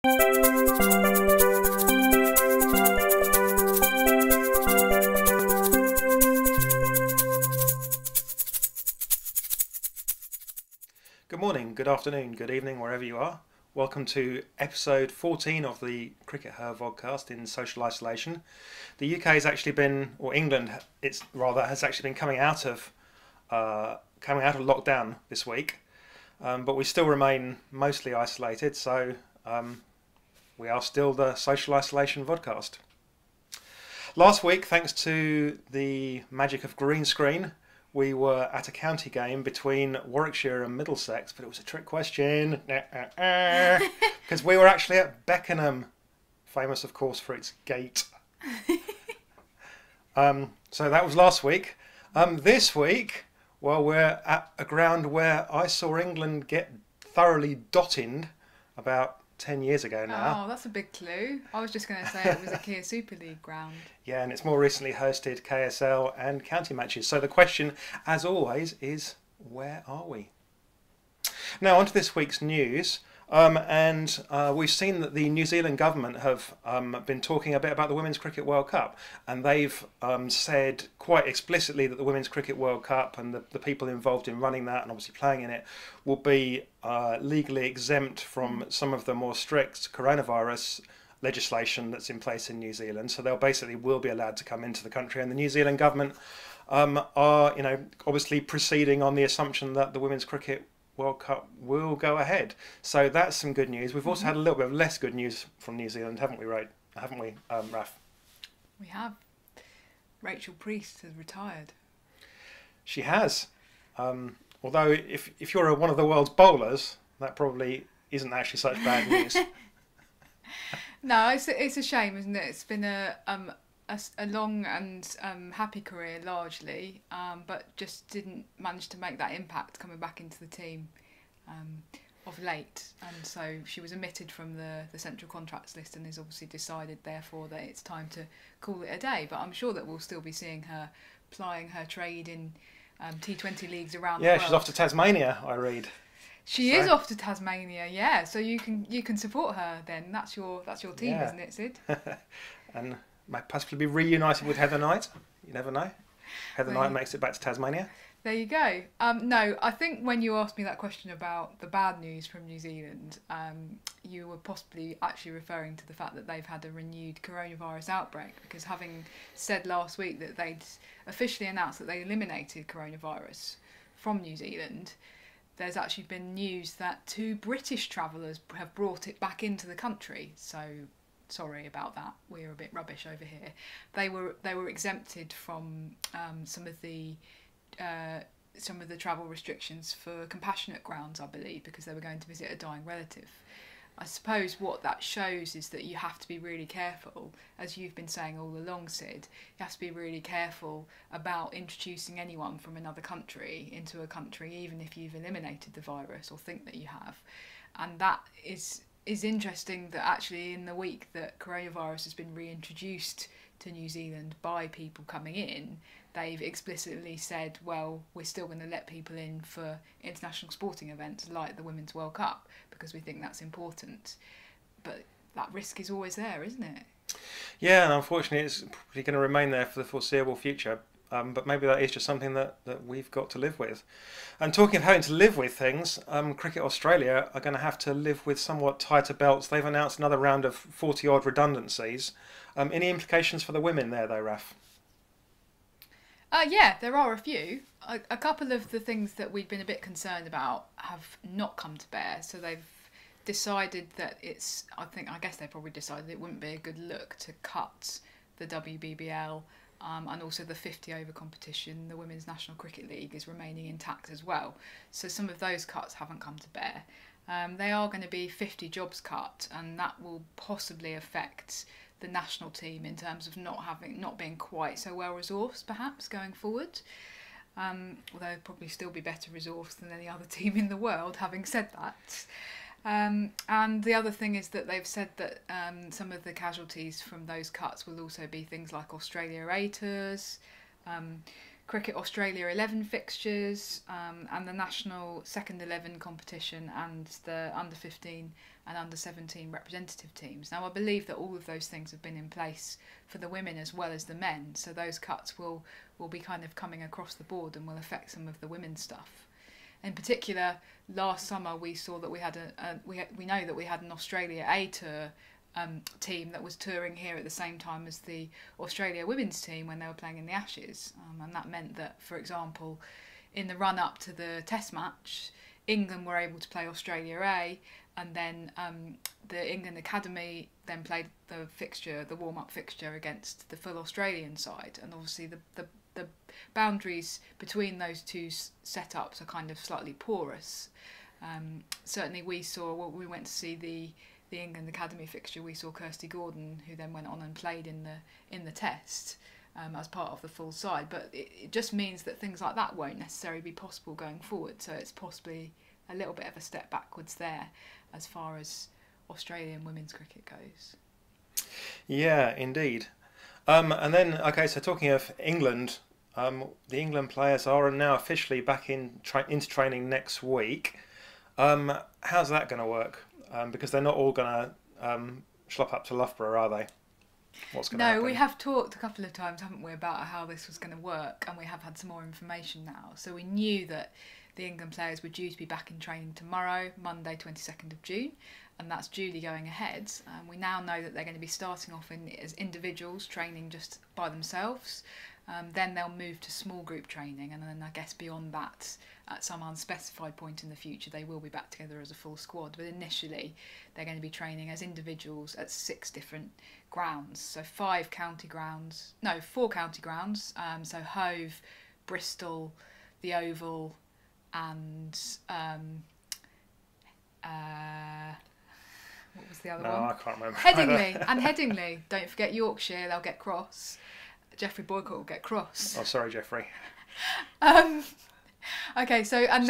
Good morning, good afternoon, good evening, wherever you are. Welcome to episode 14 of the CRICKETher Vodcast in social isolation. The UK has actually been, or England, has actually been coming out of lockdown this week, but we still remain mostly isolated. So we are still the social isolation vodcast. Last week, thanks to the magic of green screen, we were at a county game between Warwickshire and Middlesex, but it was a trick question because we were actually at Beckenham, famous of course for its gate. So that was last week. This week, well, we're at a ground where I saw England get thoroughly dotted about 10 years ago now. Oh, that's a big clue. I was just going to say it was a Kia Super League ground. Yeah, and it's more recently hosted KSL and county matches. So the question, as always, is where are we? Now, on to this week's news. We've seen that the New Zealand government have been talking a bit about the Women's Cricket World Cup, and they've said quite explicitly that the Women's Cricket World Cup and the people involved in running that and obviously playing in it will be legally exempt from some of the more strict coronavirus legislation that's in place in New Zealand. So they'll basically will be allowed to come into the country, and the New Zealand government are, obviously proceeding on the assumption that the Women's Cricket World Cup will go ahead. So that's some good news. We've also had a little bit of less good news from New Zealand, haven't we, Raf? We have. Rachel Priest has retired. She has. Although if you're one of the world's bowlers, that probably isn't actually such bad news. No, it's a shame, isn't it? It's been a long and happy career largely, but just didn't manage to make that impact coming back into the team of late, and so she was omitted from the central contracts list and has obviously decided therefore that it's time to call it a day. But I'm sure that we'll still be seeing her plying her trade in T20 leagues around the world. Yeah, she's off to Tasmania, I read. She is off to Tasmania, yeah. So you can support her then. That's your team, yeah. Isn't it, Syd? And might possibly be reunited with Heather Knight. You never know. Heather Knight makes it back to Tasmania. There you go. No, I think when you asked me that question about the bad news from New Zealand, you were possibly actually referring to the fact that they've had a renewed coronavirus outbreak, because having said last week that they'd officially announced that they eliminated coronavirus from New Zealand, there's actually been news that 2 British travellers have brought it back into the country. So sorry about that. We're a bit rubbish over here. They were exempted from some of the travel restrictions for compassionate grounds, I believe, because they were going to visit a dying relative. I suppose what that shows is that you have to be really careful, as you've been saying all along, Syd. You have to be really careful about introducing anyone from another country into a country, even if you've eliminated the virus or think that you have. And that is interesting that actually in the week that coronavirus has been reintroduced to New Zealand by people coming in, they've explicitly said, well, we're still going to let people in for international sporting events like the Women's World Cup because we think that's important. But that risk is always there, isn't it? Yeah, and unfortunately it's probably going to remain there for the foreseeable future. But maybe that is just something that we've got to live with. And talking of having to live with things, Cricket Australia are going to have to live with somewhat tighter belts. They've announced another round of 40-odd redundancies. Any implications for the women there, though, Raf? Yeah, there are a few. A couple of the things that we've been a bit concerned about have not come to bear. So they've decided that I guess they probably decided it wouldn't be a good look to cut the WBBL. And also the 50-over competition, the Women's National Cricket League, is remaining intact as well. So some of those cuts haven't come to bear. They are going to be 50 jobs cut, and that will possibly affect the national team in terms of not being quite so well resourced, perhaps, going forward. Although they'll probably still be better resourced than any other team in the world, having said that. And the other thing is that they've said that some of the casualties from those cuts will also be things like Australia A tours, Cricket Australia 11 fixtures, and the national second 11 competition, and the under 15 and under 17 representative teams. Now I believe that all of those things have been in place for the women as well as the men, so those cuts will be kind of coming across the board and will affect some of the women's stuff. In particular, last summer we saw that we know that we had an Australia A Tour team that was touring here at the same time as the Australia women's team when they were playing in the Ashes, and that meant that, for example, in the run up to the Test match, England were able to play Australia A, and then the England Academy then played the warm-up fixture against the full Australian side, and obviously the boundaries between those two setups are kind of slightly porous. Certainly we saw, when we went to see the England Academy fixture, we saw Kirsty Gordon, who then went on and played in the Test as part of the full side. But it just means that things like that won't necessarily be possible going forward. So it's possibly a little bit of a step backwards there as far as Australian women's cricket goes. Yeah, indeed. And then, okay, so talking of England, the England players are now officially back into training next week. How's that going to work? Because they're not all going to schlop up to Loughborough, are they? What's going to happen? No, we have talked a couple of times, haven't we, about how this was going to work, and we have had some more information now. So we knew that the England players were due to be back in training tomorrow, Monday 22nd of June, and that's duly going ahead. We now know that they're going to be starting off as individuals, training just by themselves. Then they'll move to small group training, and then I guess beyond that, at some unspecified point in the future, they will be back together as a full squad. But initially, they're going to be training as individuals at 6 different grounds. So 4 county grounds. So Hove, Bristol, the Oval, and what was the other one? No, I can't remember. Headingley. Don't forget Yorkshire, they'll get cross. Jeffrey Boycott will get cross. Oh, sorry, Jeffrey. Okay, so and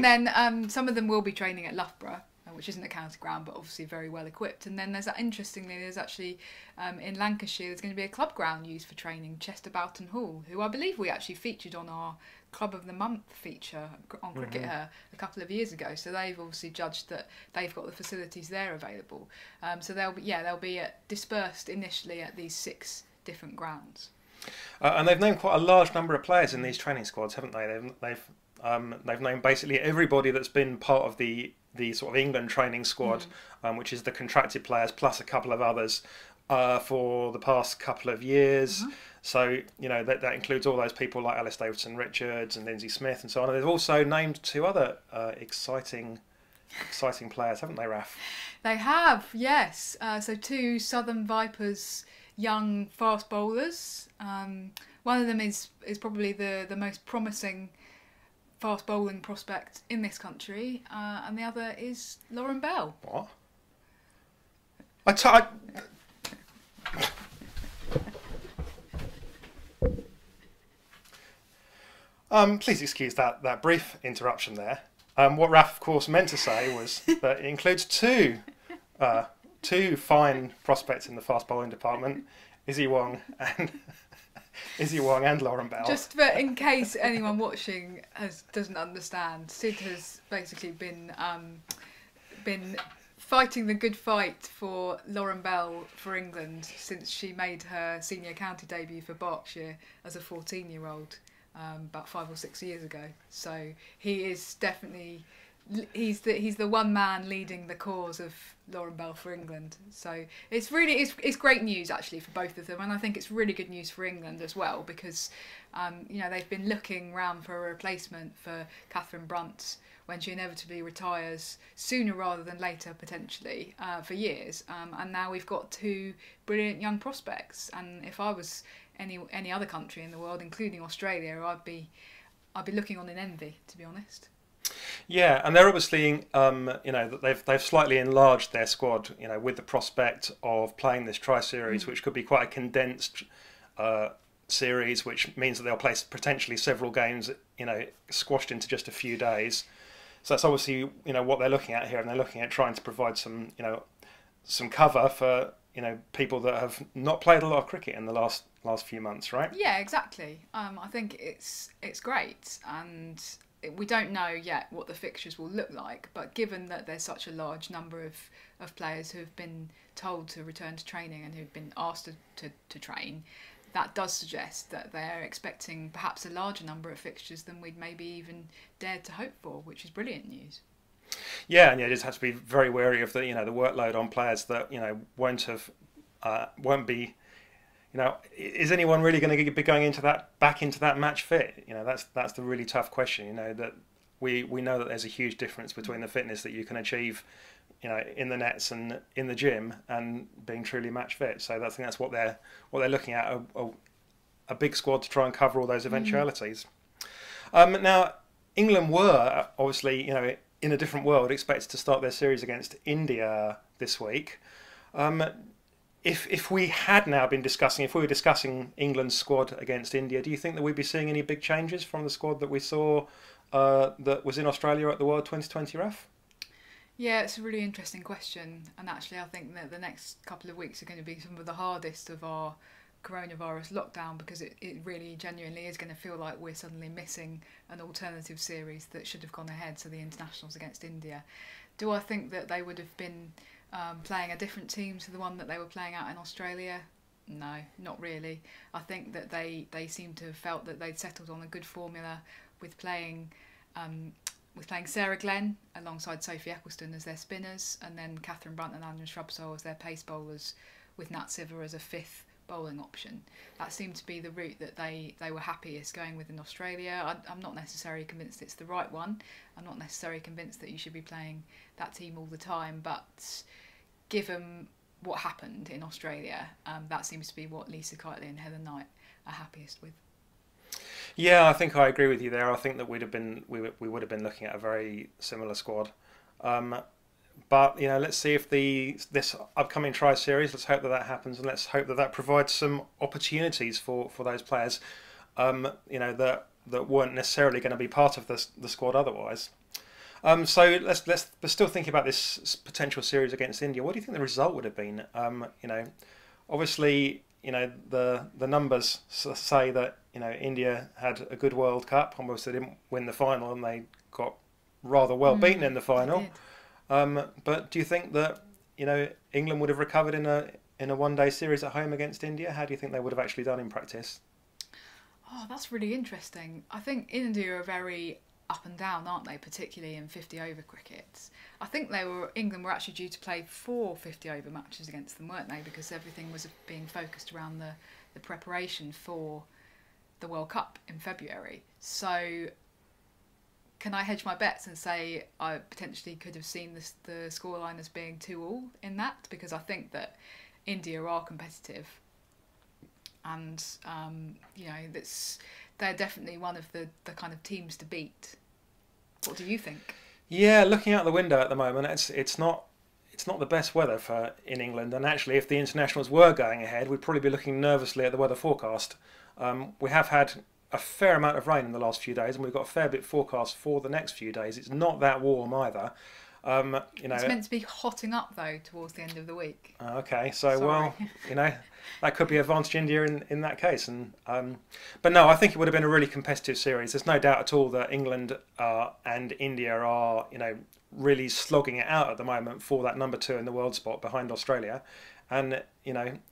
then some of them will be training at Loughborough, which isn't a county ground, but obviously very well equipped. And then there's actually in Lancashire there's going to be a club ground used for training, Chester Boughton Hall, who I believe we actually featured on our Club of the Month feature on CRICKETher a couple of years ago. So they've obviously judged that they've got the facilities there available. So they'll be dispersed initially at these 6 different grounds. And they've named quite a large number of players in these training squads, haven't they? They've named basically everybody that's been part of the sort of England training squad, which is the contracted players plus a couple of others for the past couple of years. So that includes all those people like Alice Davidson Richards and Lindsay Smith and so on. And they've also named 2 other exciting players, haven't they, Raf? They have, yes. So 2 Southern Vipers young fast bowlers. One of them is probably the most promising fast bowling prospect in this country, and the other is Lauren Bell. What? Please excuse that brief interruption there. What Raf, of course, meant to say was that it includes 2 fine prospects in the fast bowling department, Izzy Wong and Lauren Bell. Just for in case anyone watching doesn't understand, Syd has basically been fighting the good fight for Lauren Bell for England since she made her senior county debut for Berkshire as a 14-year-old about 5 or 6 years ago. So he is definitely he's the one man leading the cause of Lauren Bell for England. So it's great news actually for both of them, and I think it's really good news for England as well, because they've been looking round for a replacement for Katherine Brunt when she inevitably retires sooner rather than later potentially for years, and now we've got 2 brilliant young prospects. And if I was any other country in the world, including Australia, I'd be looking on in envy, to be honest. Yeah, and they're obviously, they've slightly enlarged their squad, with the prospect of playing this TriSeries, which could be quite a condensed series, which means that they'll play potentially several games, squashed into just a few days. So that's obviously, what they're looking at here, and they're looking at trying to provide some, some cover for people that have not played a lot of cricket in the last few months, right? Yeah, exactly. I think it's great, and we don't know yet what the fixtures will look like. But given that there's such a large number of players who have been told to return to training and who've been asked to train, that does suggest that they're expecting perhaps a larger number of fixtures than we'd maybe even dared to hope for, which is brilliant news. Yeah, and you just have to be very wary of the the workload on players that won't be. Is anyone really going to be going back into that match fit? That's the really tough question. That we know that there's a huge difference between the fitness that you can achieve, in the nets and in the gym, and being truly match fit. So I think that's what they're looking at, a big squad to try and cover all those eventualities. Now, England were obviously in a different world expected to start their series against India this week. If we were discussing England's squad against India, do you think that we'd be seeing any big changes from the squad that we saw that was in Australia at the World 2020, Raf? Yeah, it's a really interesting question, and actually I think that the next couple of weeks are going to be some of the hardest of our coronavirus lockdown, because it really genuinely is going to feel like we're suddenly missing an alternative series that should have gone ahead, so the internationals against India. Do I think that they would have been playing a different team to the one that they were playing out in Australia? No, not really. I think that they seem to have felt that they'd settled on a good formula with playing Sarah Glenn alongside Sophie Ecclestone as their spinners, and then Katherine Brunt and Anja Shrubsole as their pace bowlers, with Nat Siver as a fifth bowling option. That seemed to be the route that they were happiest going with in Australia. I'm not necessarily convinced it's the right one. I'm not necessarily convinced that you should be playing that team all the time, but given what happened in Australia, that seems to be what Lisa Keightley and Heather Knight are happiest with. Yeah, I think I agree with you there. I think that we would have been looking at a very similar squad. But let's see if this upcoming TriSeries. Let's hope that happens, and let's hope that provides some opportunities for those players. That weren't necessarily going to be part of the squad otherwise. So let's still think about this potential series against India. What do you think the result would have been? Obviously, the numbers say that India had a good World Cup. Almost they didn't win the final, and they got rather well beaten in the final. But do you think that England would have recovered in a one-day series at home against India? How do you think they would have actually done in practice? Oh, that's really interesting. I think India are very up and down, aren't they? Particularly in 50-over cricket. I think England were actually due to play 4 50-over matches against them, weren't they? Because everything was being focused around the preparation for the World Cup in February. So can I hedge my bets and say I potentially could have seen the scoreline as being 2-2 in that? Because I think that India are competitive, and they're definitely one of the kind of teams to beat. What do you think? Yeah, looking out the window at the moment, it's not the best weather in England. And actually, if the internationals were going ahead, we'd probably be looking nervously at the weather forecast. We have had a fair amount of rain in the last few days, and we've got a fair bit forecast for the next few days. It's not that warm either. It's meant to be hotting up though towards the end of the week. Okay, so Sorry. Well, that could be advantage India in that case. And but no, I think it would have been a really competitive series. There's no doubt at all that England and India are really slogging it out at the moment for that number 2 in the world spot behind Australia. And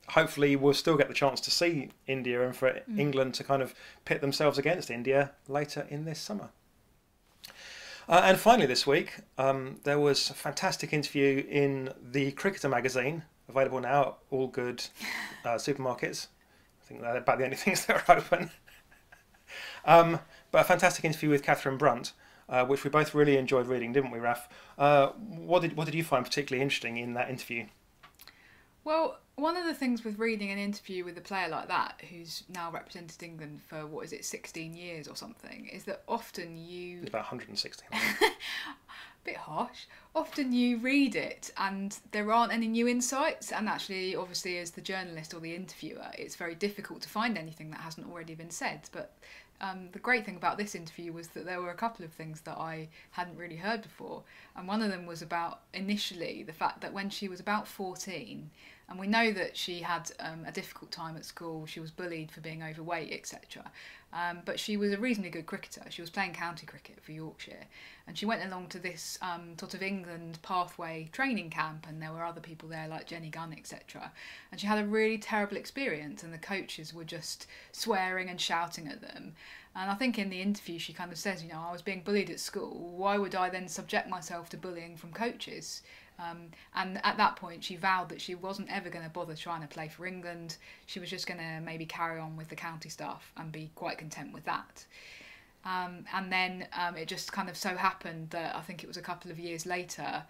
hopefully we'll still get the chance to see India, and for England to kind of pit themselves against India later in this summer. And finally this week, there was a fantastic interview in the Cricketer magazine, available now at all good supermarkets. I think they're about the only things that are open. But a fantastic interview with Katherine Brunt, which we both really enjoyed reading, didn't we, Raf? What did you find particularly interesting in that interview? Well, one of the things with reading an interview with a player like that, who's now represented England for, 16 years or something, is that often you... About 116. Bit harsh. Often you read it and there aren't any new insights, and actually, obviously, as the journalist or the interviewer, it's very difficult to find anything that hasn't already been said. But the great thing about this interview was that there were a couple of things that I hadn't really heard before, and one of them was about, initially, the fact that when she was about 14, And we know that she had a difficult time at school. She was bullied for being overweight, etc. But she was a reasonably good cricketer. She was playing county cricket for Yorkshire. And she went along to this sort of England pathway training camp, and there were other people there like Jenny Gunn, etc. And she had a really terrible experience, and the coaches were just swearing and shouting at them. And I think in the interview she kind of says, I was being bullied at school. Why would I then subject myself to bullying from coaches? And at that point she vowed that she wasn't ever going to bother trying to play for England. She was just going to maybe carry on with the county stuff and be quite content with that. And then it just kind of so happened that I think it was a couple of years later,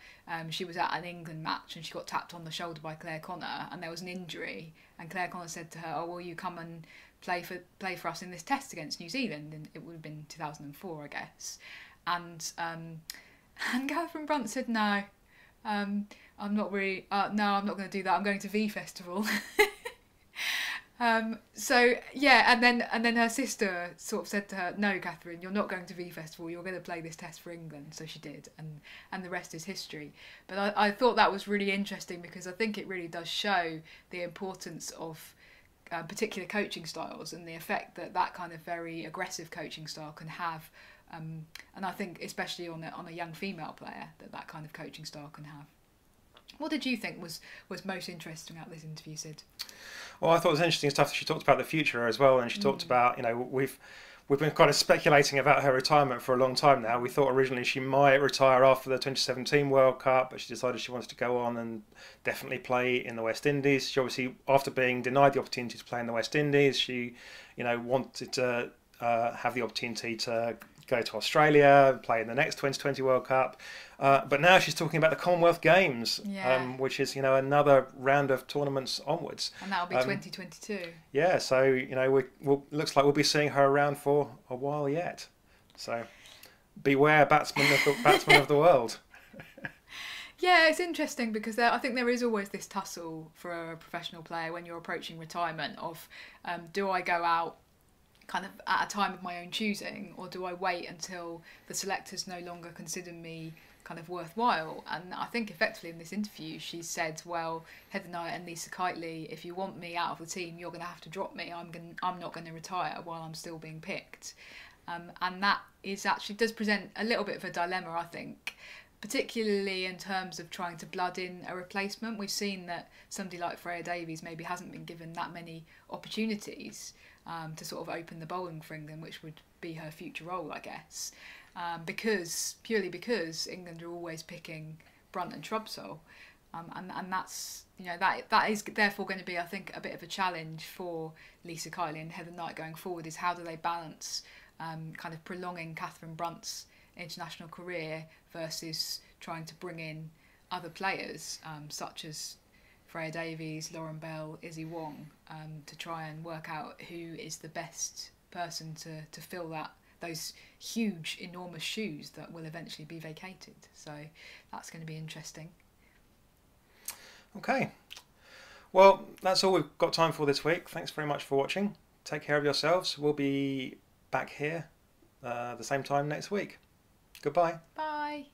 she was at an England match and she got tapped on the shoulder by Claire Connor, and there was an injury, and Claire Connor said to her, "Oh, will you come and play for us in this test against New Zealand?" And it would have been 2004, I guess. And Katherine Brunt said, "No, I'm not really. No, I'm not going to do that. I'm going to V Festival." So yeah, and then her sister sort of said to her, "No, Katherine, you're not going to V Festival. You're going to play this test for England." So she did, and the rest is history. But I thought that was really interesting because I think it really does show the importance of particular coaching styles and the effect that kind of very aggressive coaching style can have. And I think especially on a young female player that kind of coaching style can have. What did you think was most interesting about this interview, Syd? Well, I thought it was interesting stuff that she talked about the future as well, and she talked about, we've been kind of speculating about her retirement for a long time now. We thought originally she might retire after the 2017 World Cup, but she decided she wanted to go on and definitely play in the West Indies. She obviously, after being denied the opportunity to play in the West Indies, she, wanted to have the opportunity to go to Australia, play in the next 2020 World Cup. But now she's talking about the Commonwealth Games, which is, another round of tournaments onwards. And that'll be 2022. Yeah, so, looks like we'll be seeing her around for a while yet. So beware, batsmen of the world. Yeah, it's interesting because I think there is always this tussle for a professional player when you're approaching retirement of, do I go out kind of at a time of my own choosing, or do I wait until the selectors no longer consider me kind of worthwhile? And I think effectively in this interview she said, well, Heather Knight and Lisa Kiteley, if you want me out of the team, you're going to have to drop me. I'm not going to retire while I'm still being picked. And that actually does present a little bit of a dilemma, I think, particularly in terms of trying to blood in a replacement. We've seen that somebody like Freya Davies maybe hasn't been given that many opportunities to sort of open the bowling for England, which would be her future role, I guess, purely because England are always picking Brunt and Shrubsole, and that's that is therefore going to be, I think, a bit of a challenge for Lisa Kiteley and Heather Knight going forward. Is how do they balance kind of prolonging Katherine Brunt's international career versus trying to bring in other players such as Freya Davies, Lauren Bell, Izzy Wong, to try and work out who is the best person to fill those huge, enormous shoes that will eventually be vacated. So that's going to be interesting. Okay. Well, that's all we've got time for this week. Thanks very much for watching. Take care of yourselves. We'll be back here the same time next week. Goodbye. Bye.